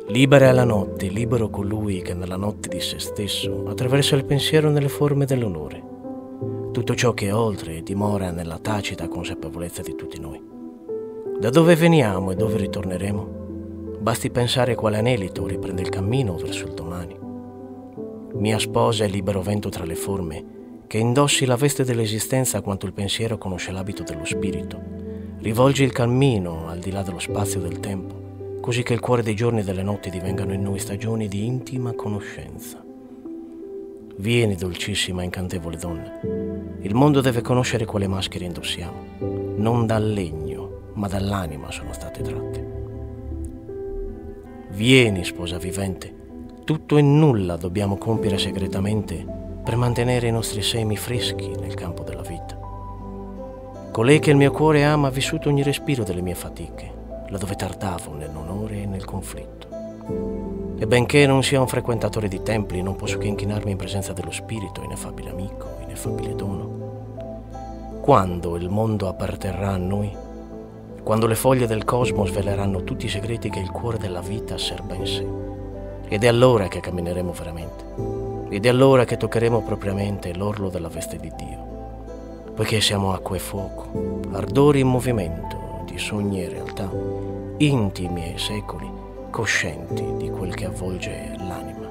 Libera è la notte, libero colui che nella notte di se stesso attraversa il pensiero nelle forme dell'onore. Tutto ciò che è oltre dimora nella tacita consapevolezza di tutti noi. Da dove veniamo e dove ritorneremo? Basti pensare quale anelito riprende il cammino verso il domani. Mia sposa è libero vento tra le forme, che indossi la veste dell'esistenza quanto il pensiero conosce l'abito dello spirito. Rivolgi il cammino al di là dello spazio e del tempo, così che il cuore dei giorni e delle notti divengano in noi stagioni di intima conoscenza. Vieni, dolcissima e incantevole donna. Il mondo deve conoscere quale maschere indossiamo. Non dal legno, ma dall'anima sono state tratte. Vieni, sposa vivente. Tutto e nulla dobbiamo compiere segretamente per mantenere i nostri semi freschi nel campo della vita. Colei che il mio cuore ama ha vissuto ogni respiro delle mie fatiche, laddove tardavo nell'onore e nel conflitto. E benché non sia un frequentatore di templi, non posso che inchinarmi in presenza dello spirito, ineffabile amico, ineffabile dono. Quando il mondo apparterrà a noi? Quando le foglie del cosmo sveleranno tutti i segreti che il cuore della vita serba in sé. Ed è allora che cammineremo veramente. Ed è allora che toccheremo propriamente l'orlo della veste di Dio. Poiché siamo acqua e fuoco, ardori in movimento di sogni e realtà, intimi e secoli, coscienti di quel che avvolge l'anima.